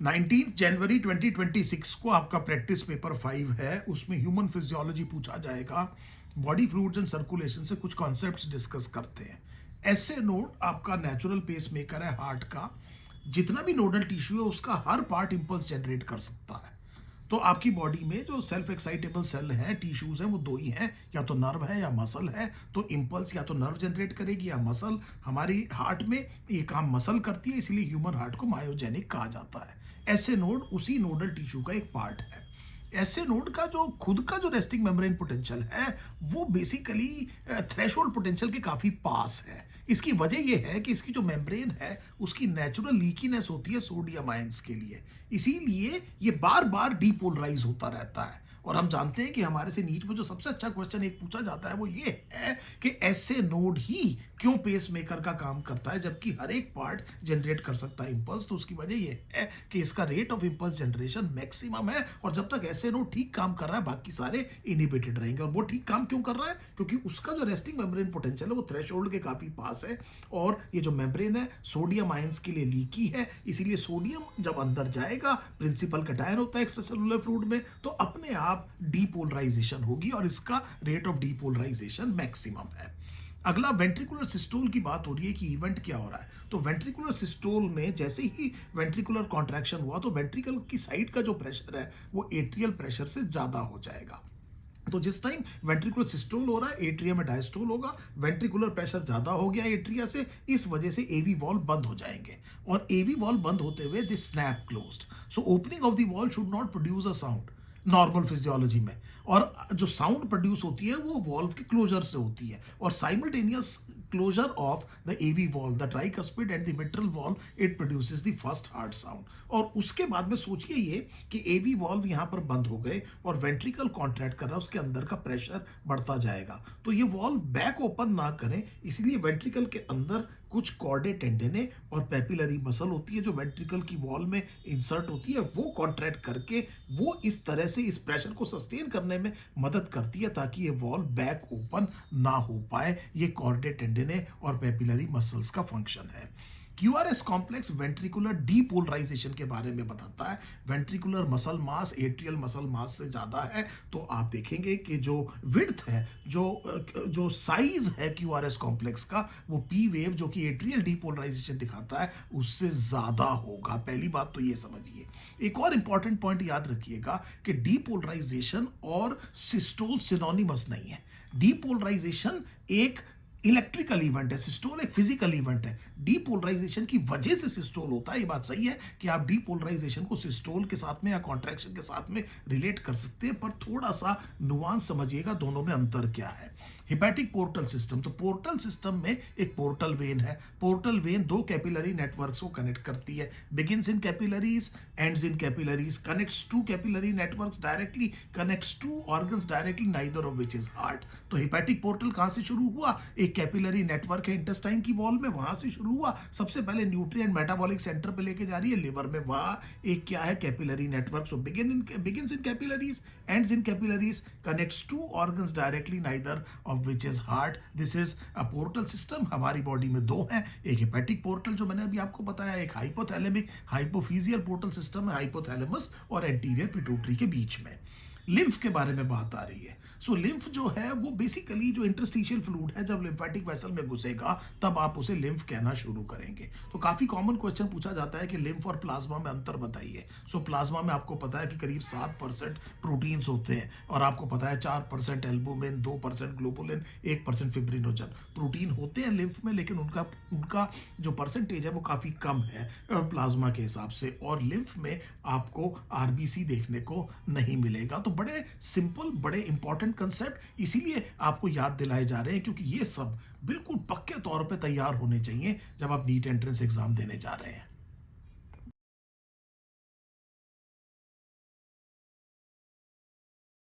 19 जनवरी 2026 को आपका practice paper 5 है। उसमें ह्यूमन फिजियोलॉजी पूछा जाएगा। बॉडी फ्लूइड्स एंड सर्कुलेशन से कुछ कॉन्सेप्ट्स डिस्कस करते हैं। ऐसे नोड आपका नेचुरल पेस मेकर है हार्ट का। जितना भी नोडल टिश्यू है उसका हर पार्ट इंपल्स जनरेट कर सकता है। तो आपकी बॉडी में जो सेल्फ एक्साइटेबल सेल हैं, टिश्यूज हैं, वो दो ही हैं, या तो नर्व है या मसल है। तो इंपल्स या तो नर्व जनरेट करेगी या मसल। हमारी हार्ट में ये काम मसल करती है, इसीलिए ह्यूमन हार्ट को मायोजेनिक कहा जाता है। ऐसे नोड उसी नोडल टिश्यू का एक पार्ट है। ऐसे नोड का जो खुद का जो रेस्टिंग मेम्ब्रेन पोटेंशियल है वो बेसिकली थ्रेशोल्ड पोटेंशियल के काफ़ी पास है। इसकी वजह यह है कि इसकी जो मेम्ब्रेन है उसकी नेचुरल लीकीनेस होती है सोडियम आयंस के लिए, इसीलिए ये बार बार डीपोलराइज होता रहता है। और हम जानते हैं कि हमारे से नीट में जो सबसे अच्छा क्वेश्चन एक पूछा जाता है वो ये है कि ऐसे नोड ही क्यों पेस मेकर का काम करता है जबकि हर एक पार्ट जनरेट कर सकता है इंपल्स। तो उसकी वजह ये है कि इसका rate of impulse generation maximum है, और जब तक ऐसे नोड ठीक काम कर रहा है बाकी सारे इनहिबिटेड रहेंगे। और वो ठीक काम क्यों कर रहा है? क्योंकि उसका जो रेस्टिंग मेम्ब्रेन पोटेंशियल है वो थ्रेशोल्ड के काफी पास है, और ये जो मेम्ब्रेन है सोडियम आयंस के लिए लीकी है, इसीलिए सोडियम जब अंदर जाएगा प्रिंसिपल कटायन होता है एक्स्ट्रासेलुलर फ्लूइड में, तो अपने आप डीपोलराइजेशन होगी और इसका रेट ऑफ डीपोलराइजेशन मैक्सिमम है। अगला वेंट्रिकुलर सिस्टोल की बात हो रही है कि इवेंट क्या हो रहा है। तो वेंट्रिकुलर सिस्टोल में जैसे ही वेंट्रिकुलर कॉन्ट्रैक्शन हुआ तो वेंट्रिकल की साइड का जो प्रेशर है वो एट्रियल प्रेशर से ज्यादा हो जाएगा। तो जिस टाइम वेंट्रिकुलर सिस्टोल हो रहा है एट्रिया में डायस्टोल होगा, वेंट्रिकुलर प्रेशर ज्यादा हो गया एट्रिया से, इस वजह से एवी वॉल्व बंद हो जाएंगे, और एवी वॉल्व बंद होते हुए this snap closed. So opening of the valve should not produce a sound normal physiology में, और जो साउंड प्रोड्यूस होती है वो वॉल्व के क्लोजर से होती है। और simultaneous closure of the AV valve, the tricuspid and the mitral valve, it produces the first heart sound. और उसके बाद में सोचिए ये कि एवी वॉल्व यहाँ पर बंद हो गए और वेंट्रिकल कॉन्ट्रैक्ट कर रहा है, उसके अंदर का प्रेशर बढ़ता जाएगा। तो ये वॉल्व बैक ओपन ना करें, इसलिए वेंट्रिकल के अंदर कुछ कॉर्डे टेंडेने और पेपिलरी मसल होती है जो वेंट्रिकल की वॉल में इंसर्ट होती है, वो कॉन्ट्रैक्ट करके वो इस तरह से इस प्रेशर को सस्टेन करने में मदद करती है ताकि ये वॉल्व बैक ओपन ना हो पाए। ये कॉर्डे टेंडेने और पेपिलरी मसल्स का फंक्शन है। क्यूआरएस कॉम्प्लेक्स वेंट्रिकुलर डीपोलराइजेशन के बारे में बताता है। Ventricular muscle mass atrial muscle mass से ज्यादा है, तो आप देखेंगे कि जो विड्थ है, जो साइज है क्यूआरएस कॉम्प्लेक्स का, वो पी वेव जो कि एट्रियल डीपोलराइजेशन दिखाता है उससे ज्यादा होगा। पहली बात तो ये समझिए। एक और इंपॉर्टेंट पॉइंट याद रखिएगा कि डीपोलराइजेशन और सिस्टोल सिनोनिमस नहीं है। डीपोलराइजेशन एक इलेक्ट्रिकल इवेंट है, सिस्टोल एक फिजिकल इवेंट है। डीपोलराइजेशन की वजह से सिस्टोल होता है, ये बात सही है कि आप डीपोलराइजेशन को सिस्टोल के साथ में या कॉन्ट्रैक्शन के साथ में रिलेट कर सकते हैं, पर थोड़ा सा नुआंस समझिएगा दोनों में अंतर क्या है। हिपैटिक पोर्टल सिस्टम, तो पोर्टल सिस्टम में एक पोर्टल वेन है। पोर्टल वेन दो कैपिलरी नेटवर्क्स को कनेक्ट करती है, begins in capillaries, ends in capillaries, connects to capillary networks directly, connects to organs directly, neither of which is heart. तो hepatic portal कहां से शुरू हुआ? एक कैपिलरी नेटवर्क है इंटेस्टाइन की वॉल में, वहां से शुरू हुआ। सबसे पहले न्यूट्रिएंट मेटाबॉलिक सेंटर पे लेके जा रही है लिवर में, वहां एक क्या है capillary network. So begins in capillaries, ends in capillaries, connects to organs directly, neither of which is heart. This is a portal system. हमारी बॉडी में दो हैं, एक हेपेटिक पोर्टल जो मैंने अभी आपको बताया, एक हाइपोथैलेमिक हाइपोफिजियल पोर्टल सिस्टम है हाइपोथैलेमस और एंटीरियर पिट्यूटरी के बीच में। लिम्फ के बारे में बात आ रही है। सो लिम्फ जो है वो बेसिकली जो इंटरस्टिशियल फ्लूइड है, जब लिम्फेटिक वेसल में घुसेगा तब आप उसे लिम्फ कहना शुरू करेंगे। तो काफी कॉमन क्वेश्चन पूछा जाता है कि लिम्फ और प्लाज्मा में अंतर बताइए। सो प्लाज्मा में आपको पता है कि करीब 7% प्रोटीन्स होते हैं, और आपको पता है 4% एल्बुमिन, 2% ग्लोबुलिन, 1% फिब्रिनोजन प्रोटीन होते हैं लिम्फ में, लेकिन उनका जो परसेंटेज है वो काफी कम है प्लाज्मा के हिसाब से, और लिम्फ में आपको आरबीसी देखने को नहीं मिलेगा। तो बड़े सिंपल, बड़े इंपॉर्टेंट कंसेप्ट इसीलिए आपको याद दिलाए जा रहे हैं क्योंकि ये सब बिल्कुल पक्के तौर पे तैयार होने चाहिए जब आप नीट एंट्रेंस एग्जाम देने जा रहे हैं।